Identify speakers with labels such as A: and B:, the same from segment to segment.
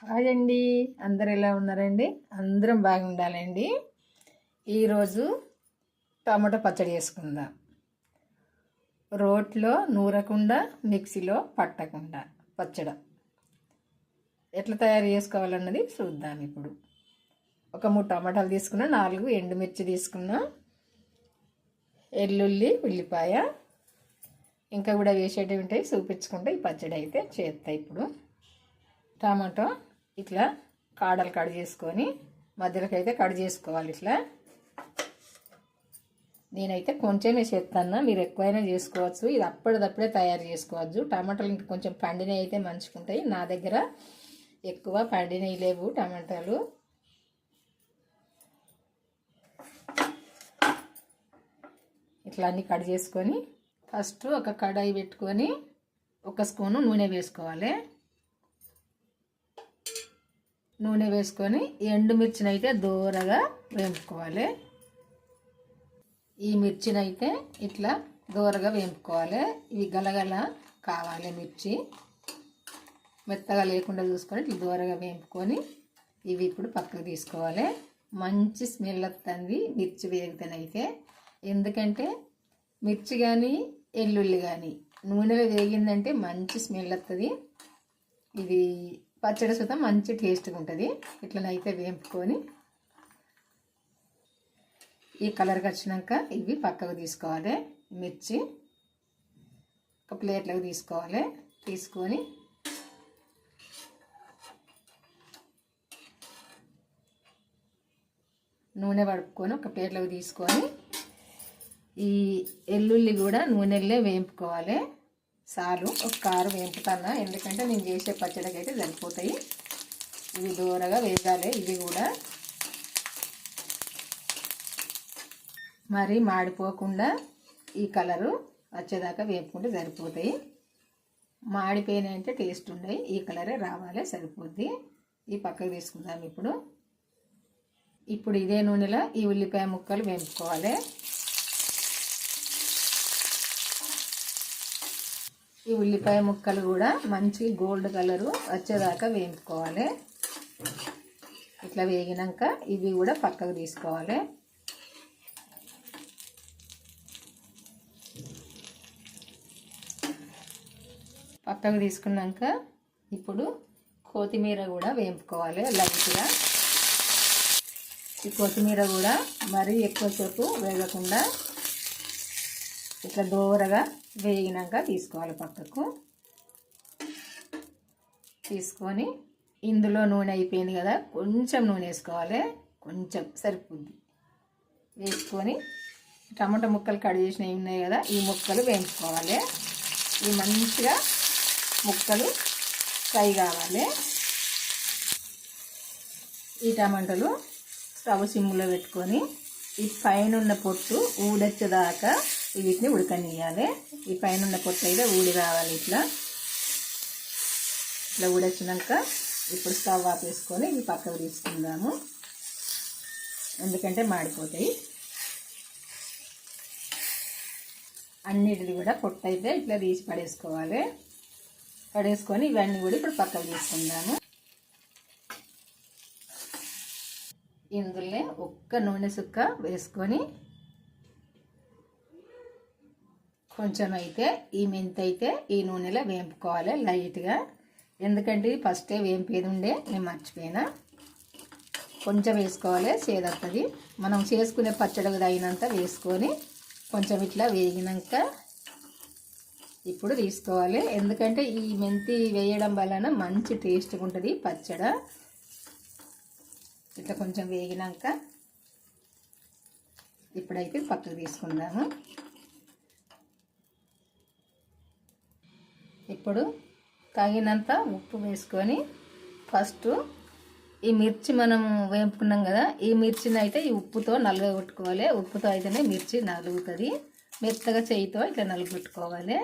A: Hi అండి, అందరు ఎలా ఉన్నారండి? అందరం బాగుండాలండి. ఈరోజు టమాటా పచ్చడి చేసుకుందాం. రోట్లో నూరకుండా, మిక్సీలో పట్టకుండా పచ్చడి ఎట్లా తయారు చేసుకోవాలన్నది చూద్దాం. ఇప్పుడు ఒక 3 టమాటాలు తీసుకున్నా, 4 ఎండుమిర్చి తీసుకున్నా, ఎల్లుల్లి, ఉల్లిపాయ ఇంకా కూడా వేసేటివి ఉంటాయి, చూపించుకుంటే ఈ పచ్చడి అయితే చేస్తా. ఇప్పుడు టమాటో ఇట్లా కాడలు కట్ చేసుకొని మధ్యలోకి అయితే కట్ చేసుకోవాలి. ఇట్లా నేనైతే కొంచెమే చేస్తాను, మీరు ఎక్కువైనా చేసుకోవచ్చు. ఇది అప్పటిదప్పుడే తయారు చేసుకోవచ్చు. టమాటాలు ఇంకా కొంచెం పండినవి అయితే మంచుకుంటాయి. నా దగ్గర ఎక్కువ పండినవి లేవు టమాటాలు. ఇట్లా అన్నీ కట్ చేసుకొని ఫస్ట్ ఒక కడాయి పెట్టుకొని 1 స్పూను నూనె వేసుకోవాలి. నూనె వేసుకొని ఎండుమిర్చిని అయితే దూరగా వేపుకోవాలి. ఈ మిర్చిని అయితే ఇట్లా దూరగా వేపుకోవాలి. ఇవి గలగల కావాలి. మిర్చి మెత్తగా లేకుండా చూసుకొని ఇట్లా దూరగా వేపుకొని ఇవి ఇప్పుడు పక్కకు తీసుకోవాలి. మంచి స్మెల్ వస్తుంది మిర్చి వేగితేనైతే. ఎందుకంటే మిర్చి కానీ ఎల్లుల్లి కానీ నూనెలో వేగిందంటే మంచి స్మెల్ వస్తుంది. ఇది పచ్చడి సుతం మంచి టేస్ట్గా ఉంటుంది. ఇట్లనైతే వేపుకొని ఈ కలర్కి వచ్చినాక ఇవి పక్కకు తీసుకోవాలి. మిర్చి ఒక ప్లేట్లోకి తీసుకోవాలి. తీసుకొని నూనె పడుపుకొని ఒక ప్లేట్లోకి తీసుకొని ఈ ఎల్లుల్లి కూడా నూనెల్లో వేపుకోవాలి. చాలు, ఒక కారు వేపుతాను, ఎందుకంటే నేను చేసే పచ్చడికి అయితే సరిపోతాయి. ఇవి దూరగా వేగాలి. ఇవి కూడా మరి మాడిపోకుండా ఈ కలరు వచ్చేదాకా వేపుకుంటే సరిపోతాయి. మాడిపోయినాయి అంటే టేస్ట్ ఉండయి. ఈ కలరే రావాలి, సరిపోద్ది. ఈ పక్కకు తీసుకుందాం. ఇప్పుడు ఇదే నూనెలో ఈ ఉల్లిపాయ ముక్కలు వేపుకోవాలి. ఈ ఉల్లిపాయ ముక్కలు కూడా మంచి గోల్డ్ కలరు వచ్చేదాకా వేపుకోవాలి. ఇట్లా వేగినాక ఇవి కూడా పక్కకు తీసుకోవాలి. పక్కకు తీసుకున్నాక ఇప్పుడు కొత్తిమీర కూడా వేపుకోవాలి లైట్గా. ఈ కొత్తిమీర కూడా మరీ ఎక్కువసేపు వేగకుండా ఇట్లా దూరగా వేగినాక తీసుకోవాలి. పక్కకు తీసుకొని ఇందులో నూనె అయిపోయింది కదా, కొంచెం నూనె వేసుకోవాలి. కొంచెం సరిపోద్ది. వేసుకొని టమాటా ముక్కలు కట్ చేసినవి ఉన్నాయి కదా, ఈ ముక్కలు వేయించుకోవాలి. ఇవి మంచిగా ముక్కలు ఫ్రై కావాలి. ఈ టమాటాలు స్టవ్ సిమ్లో పెట్టుకొని ఈ పైన ఉన్న పొట్టు ఊడొచ్చేదాకా వీటిని ఉడకనియాలి. ఈ పైన ఉన్న పొట్టు అయితే ఊడి రావాలి. ఇట్లా ఊడొచ్చినాక ఇప్పుడు స్టవ్ ఆపేసుకొని ఇవి పక్కకు తీసుకుందాము, ఎందుకంటే మాడిపోతాయి. అన్నిటిది కూడా పొట్టు అయితే ఇట్లా తీసి పడేసుకోవాలి. పడేసుకొని ఇవన్నీ కూడా ఇప్పుడు పక్కకు తీసుకుందాము. ఇందులో ఒక్క నూనె చుక్క వేసుకొని కొంచెం అయితే ఈ మెంతి అయితే ఈ నూనెలో వేపుకోవాలి లైట్గా. ఎందుకంటే ఫస్టే వేంపేది ఉండే, నేను మర్చిపోయినా. కొంచెం వేసుకోవాలి, చేదవుతుంది. మనం చేసుకునే పచ్చడికి తగినంత వేసుకొని కొంచెం ఇట్లా వేగినాక ఇప్పుడు తీసుకోవాలి. ఎందుకంటే ఈ మెంతి వేయడం వలన మంచి టేస్ట్గా ఉంటుంది పచ్చడి. ఇట్లా కొంచెం వేగినాక ఇప్పుడైతే పక్కకు తీసుకుందాము. ఇప్పుడు తగినంత ఉప్పు వేసుకొని ఫస్ట్ ఈ మిర్చి మనం వేపుకున్నాం కదా, ఈ మిర్చిని అయితే ఈ ఉప్పుతో నలుగొట్టుకోవాలి. ఉప్పుతో అయితేనే మిర్చి నలుగుతుంది. మెత్తగా చేయితో ఇట్లా నలుగొట్టుకోవాలి.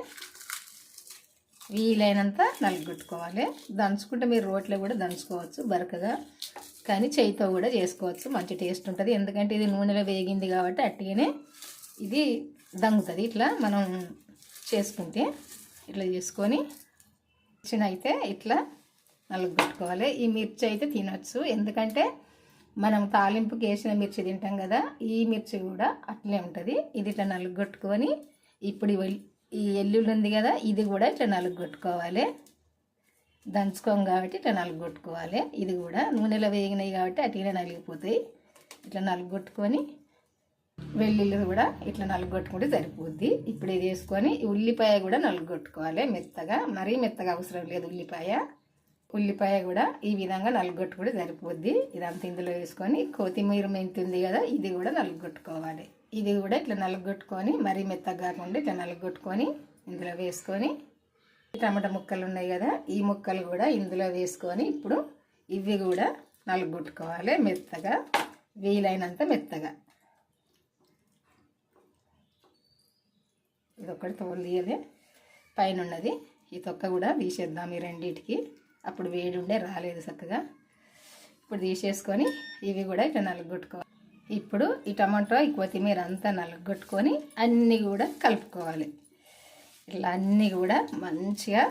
A: వీలైనంత నలుగొట్టుకోవాలి. దంచుకుంటే మీరు రోట్లో కూడా దంచుకోవచ్చు బరకగా, కానీ చేయితో కూడా చేసుకోవచ్చు. మంచి టేస్ట్ ఉంటుంది. ఎందుకంటే ఇది నూనెలో వేగింది కాబట్టి అట్టిగానే ఇది దంగుతుంది. ఇట్లా మనం చేసుకుంటే ఇట్లా చేసుకొని చిన్న అయితే ఇట్లా నలుగొట్టుకోవాలి. ఈ మిర్చి అయితే తినొచ్చు, ఎందుకంటే మనం తాలింపుకి వేసిన మిర్చి తింటాం కదా, ఈ మిర్చి కూడా అట్లే ఉంటుంది. ఇది ఇట్లా నలుగొట్టుకొని ఇప్పుడు ఈ ఎల్లుల్లి ఉంది కదా, ఇది కూడా ఇట్లా నలుగొట్టుకోవాలి. దంచుకోం కాబట్టి ఇట్లా నలుగొట్టుకోవాలి. ఇది కూడా నూనెలో వేగినాయి కాబట్టి అట్లనే నలిగిపోతాయి. ఇట్లా నలుగొట్టుకొని వెల్లుల్లి కూడా ఇట్లా నలుగొట్టుకుంటే సరిపోద్ది. ఇప్పుడు ఇది వేసుకొని ఉల్లిపాయ కూడా నలుగొట్టుకోవాలి మెత్తగా, మరీ మెత్తగా అవసరం లేదు. ఉల్లిపాయ కూడా ఈ విధంగా నలుగొట్టుకుంటే సరిపోద్ది. ఇదంతా ఇందులో వేసుకొని కొత్తిమీర మెంతి ఉంది కదా, ఇది కూడా నలుగొట్టుకోవాలి. ఇది కూడా ఇట్లా నలుగొట్టుకొని మరీ మెత్తగా కాకుండా ఇట్లా నలుగొట్టుకొని ఇందులో వేసుకొని టమాటా ముక్కలు ఉన్నాయి కదా, ఈ ముక్కలు కూడా ఇందులో వేసుకొని ఇప్పుడు ఇవి కూడా నలుగొట్టుకోవాలి మెత్తగా, వీలైనంత మెత్తగా. ఇది ఒకటి తోలు తీయలే, పైన ఉన్నది ఈ తొక్క కూడా తీసేద్దాం ఈ రెండింటికి. అప్పుడు వేడి ఉండే రాలేదు చక్కగా. ఇప్పుడు తీసేసుకొని ఇవి కూడా ఇట్లా నలుగొట్టుకోవాలి. ఇప్పుడు ఈ టమాటో ఈ కొత్తిమీర అంతా నలుగొట్టుకొని అన్నీ కూడా కలుపుకోవాలి. ఇట్లా అన్నీ కూడా మంచిగా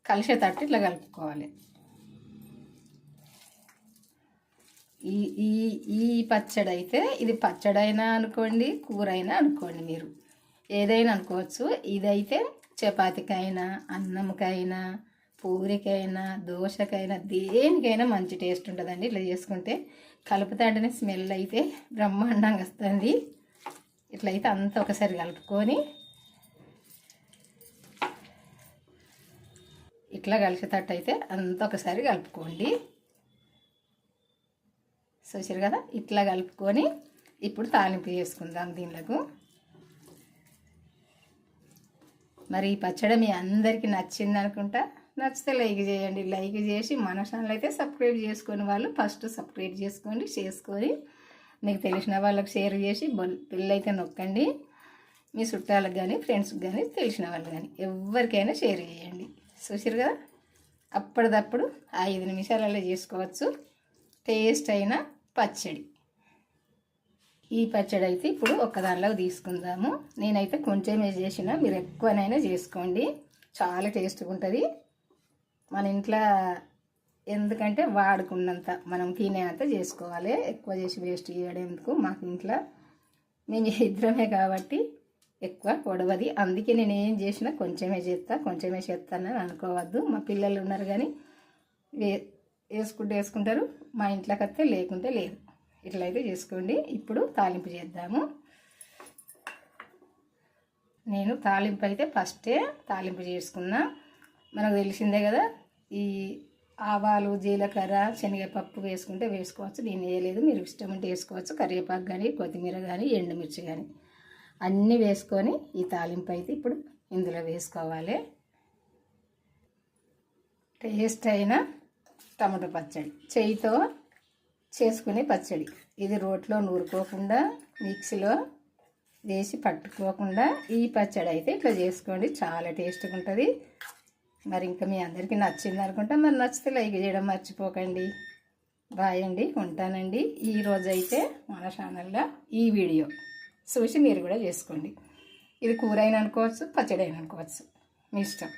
A: కలిసేటట్టు ఇట్లా కలుపుకోవాలి. ఈ ఈ ఈ పచ్చడి అయితే ఇది పచ్చడైనా అనుకోండి, కూర అయినా అనుకోండి, మీరు ఏదైనా అనుకోవచ్చు. ఇదైతే చపాతీకైనా, అన్నంకైనా, పూరికైనా, దోశకైనా, దేనికైనా మంచి టేస్ట్ ఉంటుందండి. ఇట్లా చేసుకుంటే కలుపుతాంటేనే స్మెల్ అయితే బ్రహ్మాండంగా వస్తుంది. ఇట్లయితే అంతా ఒకసారి కలుపుకొని ఇట్లా కలిసేటట్టు అయితే అంతా ఒకసారి కలుపుకోండి. చూసారు కదా, ఇట్లా కలుపుకొని ఇప్పుడు తాలింపు చేసుకుందాం దీనిలకు. మరి ఈ పచ్చడి మీ అందరికీ నచ్చింది అనుకుంటా. నచ్చితే లైక్ చేయండి. లైక్ చేసి మన ఛానల్ అయితే సబ్స్క్రైబ్ చేసుకుని వాళ్ళు ఫస్ట్ సబ్స్క్రైబ్ చేసుకొని మీకు తెలిసిన వాళ్ళకి షేర్ చేసి బెల్ అయితే నొక్కండి. మీ చుట్టాలకు కానీ, ఫ్రెండ్స్కి కానీ, తెలిసిన వాళ్ళు కానీ ఎవరికైనా షేర్ చేయండి. చూసారు కదా, అప్పటిదప్పుడు 5 నిమిషాలలో చేసుకోవచ్చు టేస్ట్ అయిన పచ్చడి. ఈ పచ్చడి అయితే ఇప్పుడు ఒక్కదానిలో తీసుకుందాము. నేనైతే కొంచెమే చేసిన, మీరు ఎక్కువనైనా చేసుకోండి, చాలా టేస్ట్గా ఉంటుంది. మన ఇంట్లో ఎందుకంటే వాడుకున్నంత మనం తినేంత చేసుకోవాలి, ఎక్కువ చేసి వేస్ట్ చేయడం ఎందుకు. మాకు ఇంట్లో మేము ఇద్దరమే కాబట్టి ఎక్కువ పొడవది, అందుకే నేను ఏం చేసినా కొంచెమే చేస్తానని అనుకోవద్దు. మా పిల్లలు ఉన్నారు కానీ వేసుకుంటారు, మా ఇంట్లోకి వస్తే లేకుంటే లేదు. ఇట్లయితే చేసుకోండి. ఇప్పుడు తాలింపు చేద్దాము. నేను తాలింపు అయితే ఫస్టే తాలింపు చేసుకున్నా. మనకు తెలిసిందే కదా, ఈ ఆవాలు, జీలకర్ర, శనగపప్పు వేసుకుంటే వేసుకోవచ్చు. నేను వేయలేదు, మీరు ఇష్టం ఉంటే వేసుకోవచ్చు. కరివేపాకు కానీ, కొత్తిమీర కానీ, ఎండుమిర్చి కానీ అన్నీ వేసుకొని ఈ తాలింపు అయితే ఇప్పుడు ఇందులో వేసుకోవాలి. టేస్ట్ అయిన టమాటో పచ్చడి, చేయితో చేసుకునే పచ్చడి. ఇది రోట్లో నూరుకోకుండా, మిక్సీలో వేసి పట్టుకోకుండా ఈ పచ్చడి అయితే ఇట్లా చేసుకోండి, చాలా టేస్ట్గా ఉంటుంది. మరి ఇంకా మీ అందరికీ నచ్చింది అనుకుంటా. మరి నచ్చితే లైక్ చేయడం మర్చిపోకండి. బాయ్ అండి, ఉంటానండి. ఈరోజు అయితే మన ఛానల్లో ఈ వీడియో చూసి మీరు కూడా చేసుకోండి. ఇది కూర అయినా అనుకోవచ్చు, పచ్చడి అయినా అనుకోవచ్చు, మీ ఇష్టం.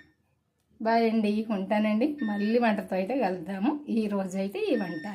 A: బాయ్ అండి, ఉంటానండి. మళ్ళీ వంటతో అయితే కలుద్దాము. ఈరోజు అయితే ఈ వంట.